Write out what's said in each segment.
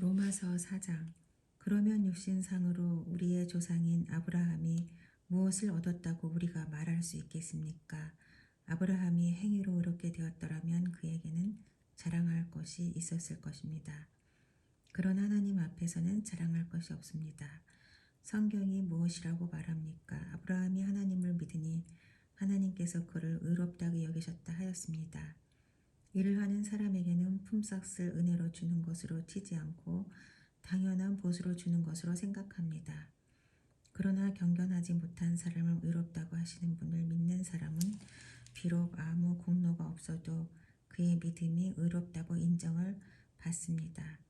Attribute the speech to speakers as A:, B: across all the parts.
A: 로마서 4장. 그러면 육신상으로 우리의 조상인 아브라함이 무엇을 얻었다고 우리가 말할 수 있겠습니까? 아브라함이 행위로 의롭게 되었더라면 그에게는 자랑할 것이 있었을 것입니다. 그러나 하나님 앞에서는 자랑할 것이 없습니다. 성경이 무엇이라고 말합니까? 아브라함이 하나님을 믿으니 하나님께서 그를 의롭다고 여기셨다 하였습니다. 일을 하는 사람에게는 품삯을 은혜로 주는 것으로 치지 않고 당연한 보수로 주는 것으로 생각합니다. 그러나 경건하지 못한 사람을 의롭다고 하시는 분을 믿는 사람은 비록 아무 공로가 없어도 그의 믿음이 의롭다고 인정을 받습니다.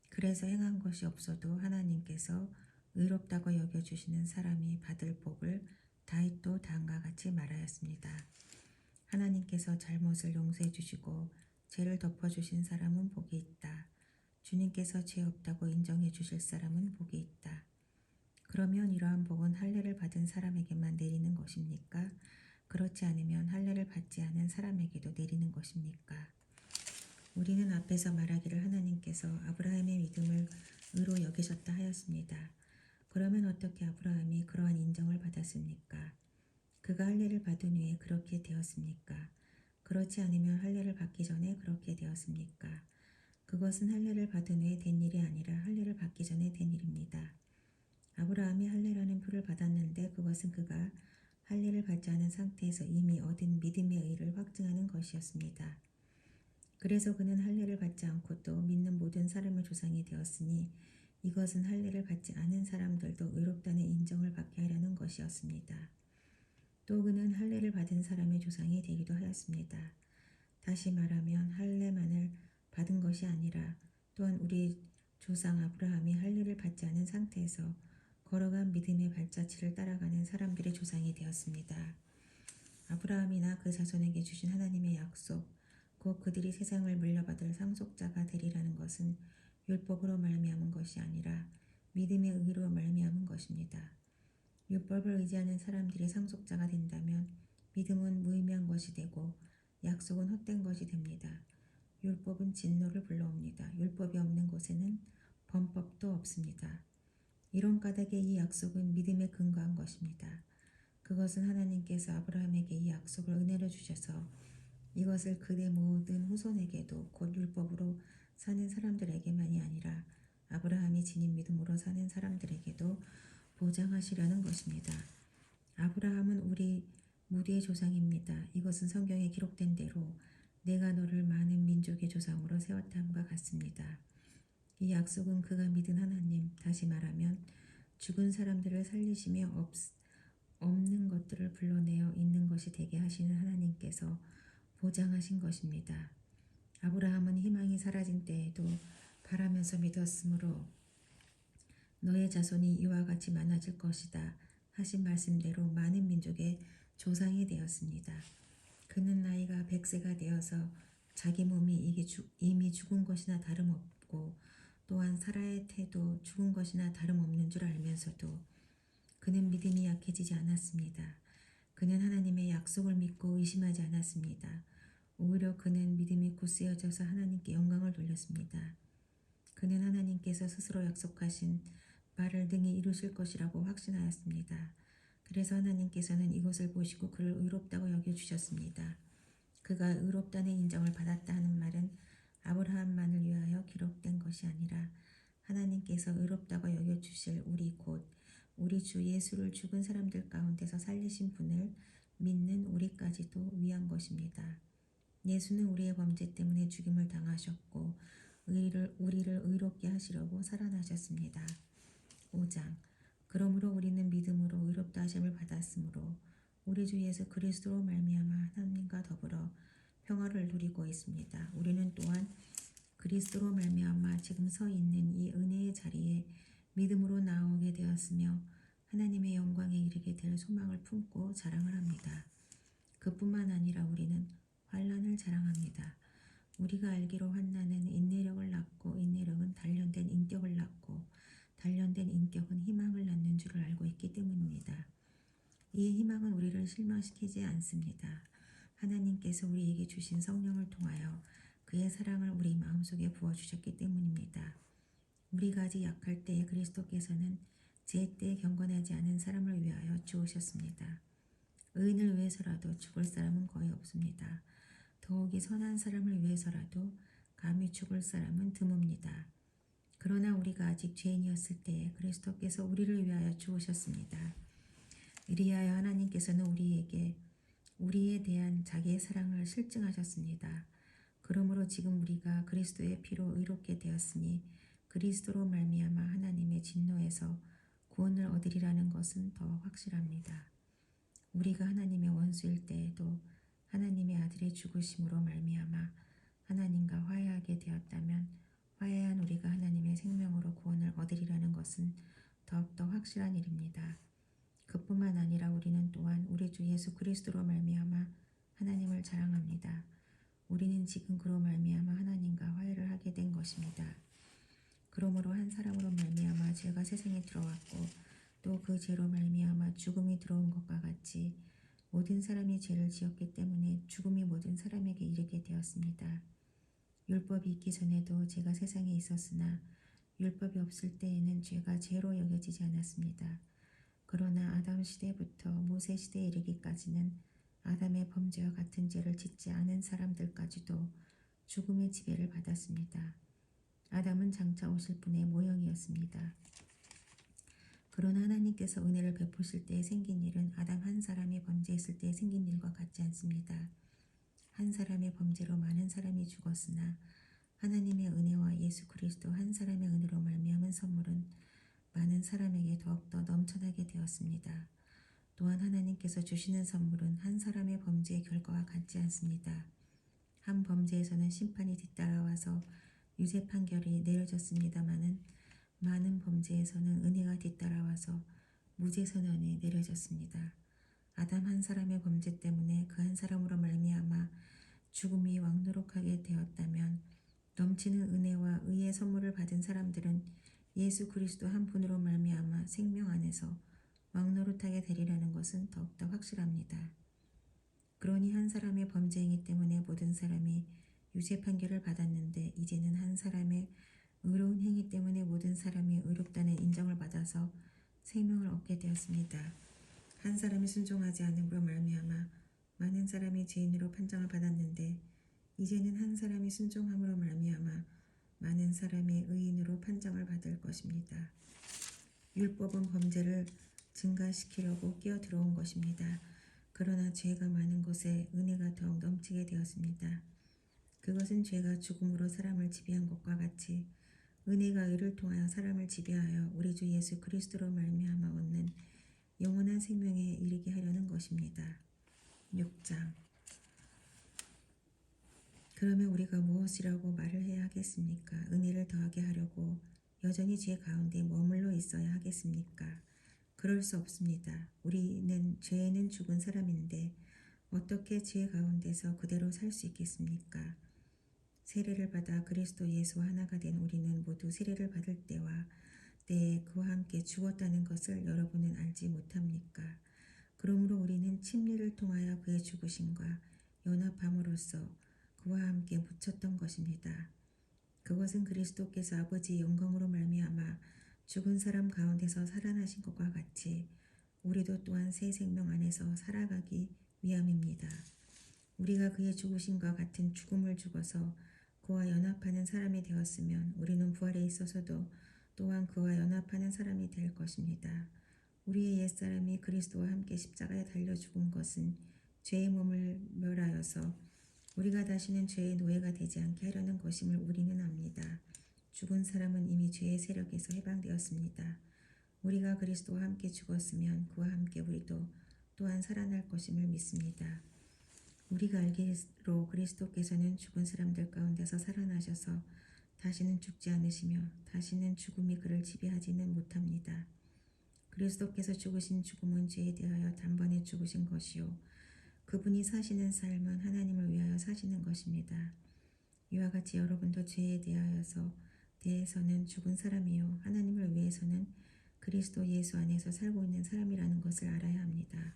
A: 그래서 행한 것이 없어도 하나님께서 의롭다고 여겨주시는 사람이 받을 복을 다윗도 다음과 같이 말하였습니다. 하나님께서 잘못을 용서해 주시고 죄를 덮어주신 사람은 복이 있다. 주님께서 죄 없다고 인정해 주실 사람은 복이 있다. 그러면 이러한 복은 할례를 받은 사람에게만 내리는 것입니까? 그렇지 않으면 할례를 받지 않은 사람에게도 내리는 것입니까? 우리는 앞에서 말하기를 하나님께서 아브라함의 믿음을 의로 여기셨다 하였습니다. 그러면 어떻게 아브라함이 그러한 인정을 받았습니까? 그가 할례를 받은 후에 그렇게 되었습니까? 그렇지 않으면 할례를 받기 전에 그렇게 되었습니까? 그것은 할례를 받은 후에 된 일이 아니라 할례를 받기 전에 된 일입니다. 아브라함이 할례라는 표를 받았는데 그것은 그가 할례를 받지 않은 상태에서 이미 얻은 믿음의 의를 확증하는 것이었습니다. 그래서 그는 할례를 받지 않고 또 믿는 모든 사람의 조상이 되었으니 이것은 할례를 받지 않은 사람들도 의롭다는 인정을 받게 하려는 것이었습니다. 또 그는 할례를 받은 사람의 조상이 되기도 하였습니다. 다시 말하면 할례만을 받은 것이 아니라 또한 우리 조상 아브라함이 할례를 받지 않은 상태에서 걸어간 믿음의 발자취를 따라가는 사람들의 조상이 되었습니다. 아브라함이나 그 자손에게 주신 하나님의 약속, 곧 그들이 세상을 물려받을 상속자가 되리라는 것은 율법으로 말미암은 것이 아니라 믿음의 의로 말미암은 것입니다. 율법을 의지하는 사람들이 상속자가 된다면 믿음은 무의미한 것이 되고 약속은 헛된 것이 됩니다. 율법은 진노를 불러옵니다. 율법이 없는 곳에는 범법도 없습니다. 이런 까닭에 이 약속은 믿음에 근거한 것입니다. 그것은 하나님께서 아브라함에게 이 약속을 은혜로 주셔서 이것을 그의 모든 후손에게도 곧 율법으로 사는 사람들에게만이 아니라 아브라함이 지닌 믿음으로 사는 사람들에게도 보장하시려는 것입니다. 아브라함은 무리의 조상입니다. 이것은 성경에 기록된 대로 내가 너를 많은 민족의 조상으로 세웠다함과 같습니다. 이 약속은 그가 믿은 하나님, 다시 말하면 죽은 사람들을 살리시며 없는 것들을 불러내어 있는 것이 되게 하시는 하나님께서 보장하신 것입니다. 아브라함은 희망이 사라진 때에도 바라면서 믿었으므로 너의 자손이 이와 같이 많아질 것이다 하신 말씀대로 많은 민족의 조상이 되었습니다. 그는 나이가 100세가 되어서 자기 몸이 이미 죽은 것이나 다름없고 또한 사라의 태도 죽은 것이나 다름없는 줄 알면서도 그는 믿음이 약해지지 않았습니다. 그는 하나님의 약속을 믿고 의심하지 않았습니다. 오히려 그는 믿음이 굳세어져서 하나님께 영광을 돌렸습니다. 그는 하나님께서 스스로 약속하신 말을 능히 이루실 것이라고 확신하였습니다. 그래서 하나님께서는 이것을 보시고 그를 의롭다고 여겨주셨습니다. 그가 의롭다는 인정을 받았다 하는 말은 아브라함만을 위하여 기록된 것이 아니라 하나님께서 의롭다고 여겨주실 우리 주 예수를 죽은 사람들 가운데서 살리신 분을 믿는 우리까지도 위한 것입니다. 예수는 우리의 범죄 때문에 죽임을 당하셨고 우리를 의롭게 하시려고 살아나셨습니다. 5장. 그러므로 우리는 믿음으로 의롭다 하심을 받았으므로 우리 주 예수 그리스도로 말미암아 하나님과 더불어 평화를 누리고 있습니다. 우리는 또한 그리스도로 말미암아 지금 서 있는 이 은혜의 자리에 믿음으로 나오게 되었으며 하나님의 영광에 이르게 될 소망을 품고 자랑을 합니다. 그뿐만 아니라 우리는 환난을 자랑합니다. 우리가 알기로 환난은 인내력을 낳고 인내력은 단련된 인격을 낳고 단련된 인격은 희망을 낳는 줄을 알고 있기 때문입니다. 이 희망은 우리를 실망시키지 않습니다. 하나님께서 우리에게 주신 성령을 통하여 그의 사랑을 우리 마음속에 부어주셨기 때문입니다. 우리가 아직 약할 때에 그리스도께서는 제때 경건하지 않은 사람을 위하여 죽으셨습니다. 의인을 위해서라도 죽을 사람은 거의 없습니다. 더욱이 선한 사람을 위해서라도 감히 죽을 사람은 드뭅니다. 그러나 우리가 아직 죄인이었을 때에 그리스도께서 우리를 위하여 죽으셨습니다. 이리하여 하나님께서는 우리에게 우리에 대한 자기의 사랑을 실증하셨습니다. 그러므로 지금 우리가 그리스도의 피로 의롭게 되었으니 그리스도로 말미암아 하나님의 진노에서 구원을 얻으리라는 것은 더 확실합니다. 우리가 하나님의 원수일 때에도 하나님의 아들의 죽으심으로 말미암아 하나님과 화해하게 되었다면 화해한 우리가 하나님의 생명으로 구원을 얻으리라는 것은 더욱더 확실한 일입니다. 그뿐만 아니라 우리는 또한 우리 주 예수 그리스도로 말미암아 하나님을 자랑합니다. 우리는 지금 그로 말미암아 하나님과 화해를 하게 된 것입니다. 그러므로 한 사람으로 말미암아 죄가 세상에 들어왔고 또 그 죄로 말미암아 죽음이 들어온 것과 같이 모든 사람이 죄를 지었기 때문에 죽음이 모든 사람에게 이르게 되었습니다. 율법이 있기 전에도 죄가 세상에 있었으나 율법이 없을 때에는 죄가 죄로 여겨지지 않았습니다. 그러나 아담 시대부터 모세 시대에 이르기까지는 아담의 범죄와 같은 죄를 짓지 않은 사람들까지도 죽음의 지배를 받았습니다. 아담은 장차 오실 분의 모형이었습니다. 그러나 하나님께서 은혜를 베푸실 때에 생긴 일은 아담 한 사람이 범죄했을 때에 생긴 일과 같지 않습니다. 한 사람의 범죄로 많은 사람이 죽었으나 하나님의 은혜와 예수 그리스도 한 사람의 은혜로 말미암은 선물은 많은 사람에게 더욱더 넘쳐나게 되었습니다. 또한 하나님께서 주시는 선물은 한 사람의 범죄의 결과와 같지 않습니다. 한 범죄에서는 심판이 뒤따라와서 유죄 판결이 내려졌습니다마는 많은 범죄에서는 은혜가 뒤따라와서 무죄 선언이 내려졌습니다. 아담 한 사람의 범죄 때문에 그 한 사람으로 말미암아 죽음이 왕노릇하게 되었다면 넘치는 은혜와 의의 선물을 받은 사람들은 예수 그리스도 한 분으로 말미암아 생명 안에서 왕노릇하게 되리라는 것은 더욱더 확실합니다. 그러니 한 사람의 범죄 행위 때문에 모든 사람이 유죄 판결을 받았는데 이제는 한 사람의 의로운 행위 때문에 모든 사람이 의롭다는 인정을 받아서 생명을 얻게 되었습니다. 한 사람이 순종하지 않음으로 말미암아 많은 사람이 죄인으로 판정을 받았는데 이제는 한 사람이 순종함으로 말미암아 많은 사람이 의인으로 판정을 받을 것입니다. 율법은 범죄를 증가시키려고 끼어 들어온 것입니다. 그러나 죄가 많은 곳에 은혜가 더욱 넘치게 되었습니다. 그것은 죄가 죽음으로 사람을 지배한 것과 같이 은혜가 의를 통하여 사람을 지배하여 우리 주 예수 그리스도로 말미암아 얻는 영원한 생명에 이르게 하려는 것입니다. 6장. 그러면 우리가 무엇이라고 말을 해야 하겠습니까? 은혜를 더하게 하려고 여전히 죄 가운데 머물러 있어야 하겠습니까? 그럴 수 없습니다. 우리는 죄에는 죽은 사람인데 어떻게 죄 가운데서 그대로 살 수 있겠습니까? 세례를 받아 그리스도 예수와 하나가 된 우리는 모두 세례를 받을 때와 때에 그와 함께 죽었다는 것을 여러분은 알지 못합니까? 그러므로 우리는 침례를 통하여 그의 죽으심과 연합함으로써 그와 함께 묻혔던 것입니다. 그것은 그리스도께서 아버지의 영광으로 말미암아 죽은 사람 가운데서 살아나신 것과 같이 우리도 또한 새 생명 안에서 살아가기 위함입니다. 우리가 그의 죽으심과 같은 죽음을 죽어서 그와 연합하는 사람이 되었으면 우리는 부활에 있어서도 또한 그와 연합하는 사람이 될 것입니다. 우리의 옛사람이 그리스도와 함께 십자가에 달려 죽은 것은 죄의 몸을 멸하여서 우리가 다시는 죄의 노예가 되지 않게 하려는 것임을 우리는 압니다. 죽은 사람은 이미 죄의 세력에서 해방되었습니다. 우리가 그리스도와 함께 죽었으면 그와 함께 우리도 또한 살아날 것임을 믿습니다. 우리가 알기로 그리스도께서는 죽은 사람들 가운데서 살아나셔서 다시는 죽지 않으시며 다시는 죽음이 그를 지배하지는 못합니다. 그리스도께서 죽으신 죽음은 죄에 대하여 단번에 죽으신 것이요 그분이 사시는 삶은 하나님을 위하여 사시는 것입니다. 이와 같이 여러분도 죄에 대해서는 죽은 사람이요 하나님을 위해서는 그리스도 예수 안에서 살고 있는 사람이라는 것을 알아야 합니다.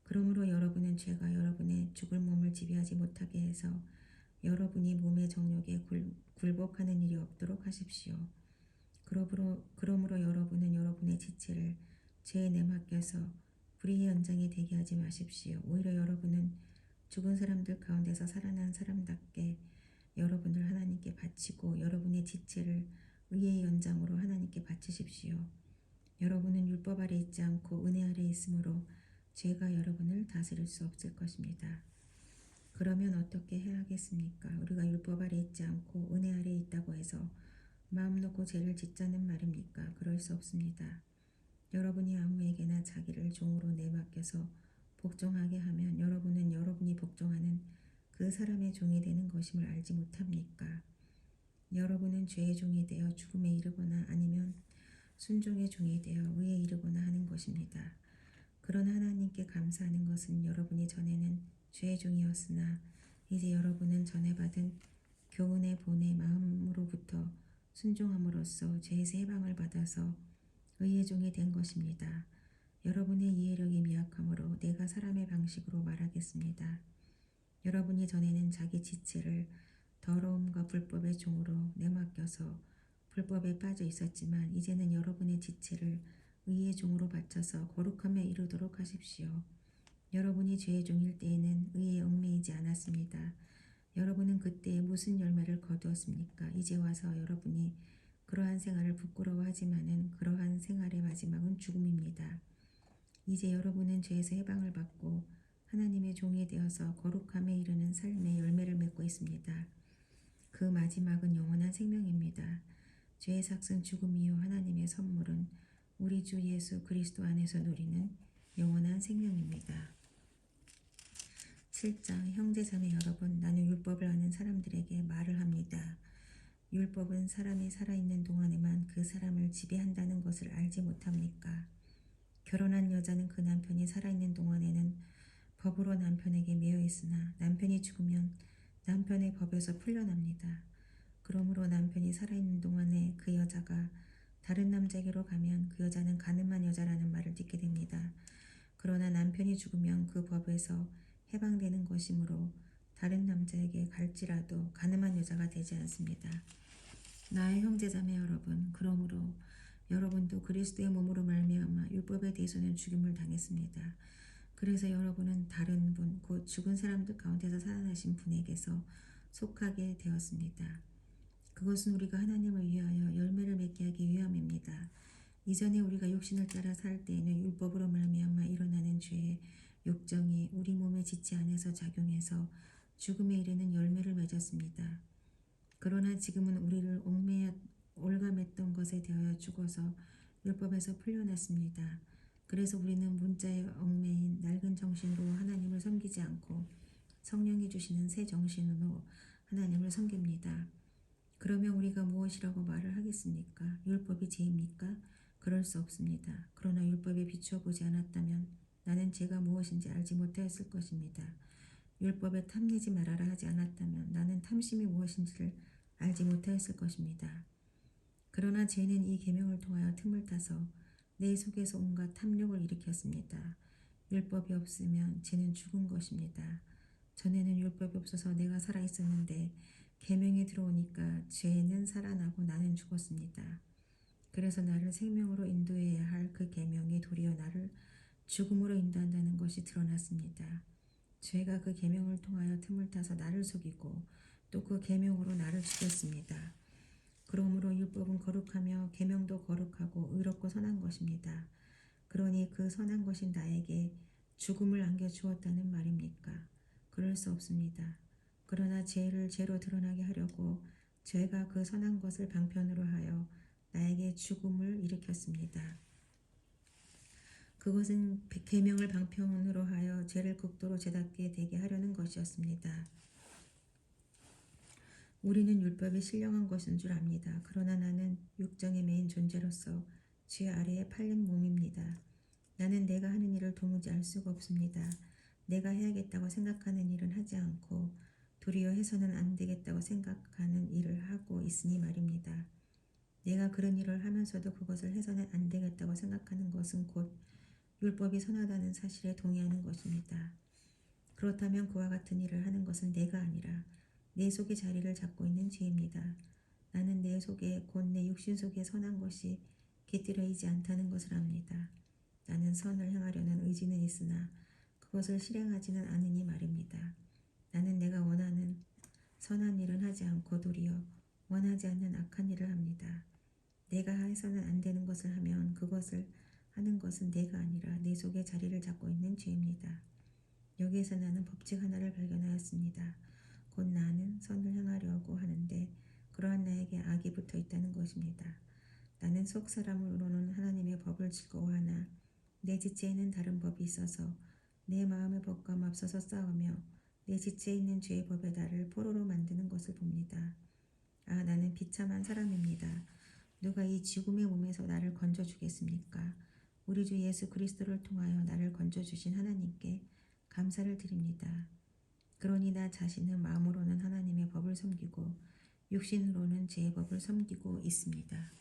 A: 그러므로 여러분은 죄가 여러분의 죽을 몸을 지배하지 못하게 해서 여러분이 몸의 정욕에 굴복하는 일이 없도록 하십시오. 그러므로 여러분은 여러분의 지체를 죄에 내맡겨서 불의의 연장이 되게 하지 마십시오. 오히려 여러분은 죽은 사람들 가운데서 살아난 사람답게 여러분을 하나님께 바치고 여러분의 지체를 의의 연장으로 하나님께 바치십시오. 여러분은 율법 아래 있지 않고 은혜 아래 있으므로 죄가 여러분을 다스릴 수 없을 것입니다. 그러면 어떻게 해야 하겠습니까? 우리가 율법 아래 있지 않고 은혜 아래 있다고 해서 마음 놓고 죄를 짓자는 말입니까? 그럴 수 없습니다. 여러분이 아무에게나 자기를 종으로 내맡겨서 복종하게 하면 여러분은 여러분이 복종하는 그 사람의 종이 되는 것임을 알지 못합니까? 여러분은 죄의 종이 되어 죽음에 이르거나 아니면 순종의 종이 되어 의에 이르거나 하는 것입니다. 그러나 하나님께 감사하는 것은 여러분이 전에는 죄의 종이었으나 이제 여러분은 전에 받은 교훈의 본의 마음으로부터 순종함으로써 죄에서 해방을 받아서 의의 종이 된 것입니다. 여러분의 이해력이 미약하므로 내가 사람의 방식으로 말하겠습니다. 여러분이 전에는 자기 지체를 더러움과 불법의 종으로 내맡겨서 불법에 빠져 있었지만 이제는 여러분의 지체를 의의 종으로 바쳐서 거룩함에 이르도록 하십시오. 여러분이 죄의 종일 때에는 의에 얽매이지 않았습니다. 여러분은 그때 무슨 열매를 거두었습니까? 이제 와서 여러분이 그러한 생활을 부끄러워하지만은 그러한 생활의 마지막은 죽음입니다. 이제 여러분은 죄에서 해방을 받고 하나님의 종이 되어서 거룩함에 이르는 삶의 열매를 맺고 있습니다. 그 마지막은 영원한 생명입니다. 죄의 삭은 죽음이요 하나님의 선물은 우리 주 예수 그리스도 안에서 누리는 영원한 생명입니다. 7장 형제자매 여러분, 나는 율법을 아는 사람들에게 말을 합니다. 율법은 사람이 살아있는 동안에만 그 사람을 지배한다는 것을 알지 못합니까? 결혼한 여자는 그 남편이 살아있는 동안에는 법으로 남편에게 매여 있으나 남편이 죽으면 남편의 법에서 풀려납니다. 그러므로 남편이 살아있는 동안에 그 여자가 다른 남자에게로 가면 그 여자는 가늠한 여자라는 말을 듣게 됩니다. 그러나 남편이 죽으면 그 법에서 해방되는 것이므로 다른 남자에게 갈지라도 가늠한 여자가 되지 않습니다. 나의 형제자매 여러분, 그러므로 여러분도 그리스도의 몸으로 말미암아 율법에 대해서는 죽임을 당했습니다. 그래서 여러분은 다른 분, 곧 죽은 사람들 가운데서 살아나신 분에게서 속하게 되었습니다. 그것은 우리가 하나님을 위하여 열매를 맺게 하기 위함입니다. 이전에 우리가 육신을 따라 살 때에는 율법으로 말미암아 일어나는 죄의 욕정이 우리 몸의 지체 안에서 작용해서 죽음에 이르는 열매를 맺었습니다. 그러나 지금은 우리를 올감했던 것에 대하여 죽어서 율법에서 풀려났습니다. 그래서 우리는 문자에 얽매인 낡은 정신으로 하나님을 섬기지 않고 성령이 주시는 새 정신으로 하나님을 섬깁니다. 그러면 우리가 무엇이라고 말을 하겠습니까? 율법이 죄입니까? 그럴 수 없습니다. 그러나 율법에 비추어 보지 않았다면 나는 죄가 무엇인지 알지 못하였을 것입니다. 율법에 탐내지 말아라 하지 않았다면 나는 탐심이 무엇인지를 알지 못하였을 것입니다. 그러나 죄는 이 계명을 통하여 틈을 타서 내 속에서 온갖 탐욕을 일으켰습니다. 율법이 없으면 죄는 죽은 것입니다. 전에는 율법이 없어서 내가 살아 있었는데 계명이 들어오니까 죄는 살아나고 나는 죽었습니다. 그래서 나를 생명으로 인도해야 할 그 계명이 도리어 나를 죽음으로 인도한다는 것이 드러났습니다. 죄가 그 계명을 통하여 틈을 타서 나를 속이고 또 그 계명으로 나를 죽였습니다. 그러므로 율법은 거룩하며 계명도 거룩하고 의롭고 선한 것입니다. 그러니 그 선한 것이 나에게 죽음을 안겨주었다는 말입니까? 그럴 수 없습니다. 그러나 죄를 죄로 드러나게 하려고 죄가 그 선한 것을 방편으로 하여 나에게 죽음을 일으켰습니다. 그것은 계명을 방편으로 하여 죄를 극도로 죄답게 되게 하려는 것이었습니다. 우리는 율법이 신령한 것인 줄 압니다. 그러나 나는 육정에 매인 존재로서 죄 아래에 팔린 몸입니다. 나는 내가 하는 일을 도무지 알 수가 없습니다. 내가 해야겠다고 생각하는 일은 하지 않고 도리어 해서는 안 되겠다고 생각하는 일을 하고 있으니 말입니다. 내가 그런 일을 하면서도 그것을 해서는 안 되겠다고 생각하는 것은 곧 율법이 선하다는 사실에 동의하는 것입니다. 그렇다면 그와 같은 일을 하는 것은 내가 아니라 내 속에 자리를 잡고 있는 죄입니다. 나는 내 속에 곧 내 육신 속에 선한 것이 깃들어 있지 않다는 것을 압니다. 나는 선을 행하려는 의지는 있으나 그것을 실행하지는 않으니 말입니다. 나는 내가 원하는 선한 일은 하지 않고 도리어 원하지 않는 악한 일을 합니다. 내가 해서는 안 되는 것을 하면 그것을 하는 것은 내가 아니라 내 속에 자리를 잡고 있는 죄입니다. 여기에서 나는 법칙 하나를 발견하였습니다. 곧 나는 선을 행하려고 하는데 그러한 나에게 악이 붙어 있다는 것입니다. 나는 속 사람으로는 하나님의 법을 즐거워하나 내 지체에는 다른 법이 있어서 내 마음의 법과 맞서서 싸우며 내 지체에 있는 죄의 법에 나를 포로로 만드는 것을 봅니다. 아, 나는 비참한 사람입니다. 누가 이 죽음의 몸에서 나를 건져주겠습니까? 우리 주 예수 그리스도를 통하여 나를 건져주신 하나님께 감사를 드립니다. 그러니 나 자신은 마음으로는 하나님의 법을 섬기고 육신으로는 제 법을 섬기고 있습니다.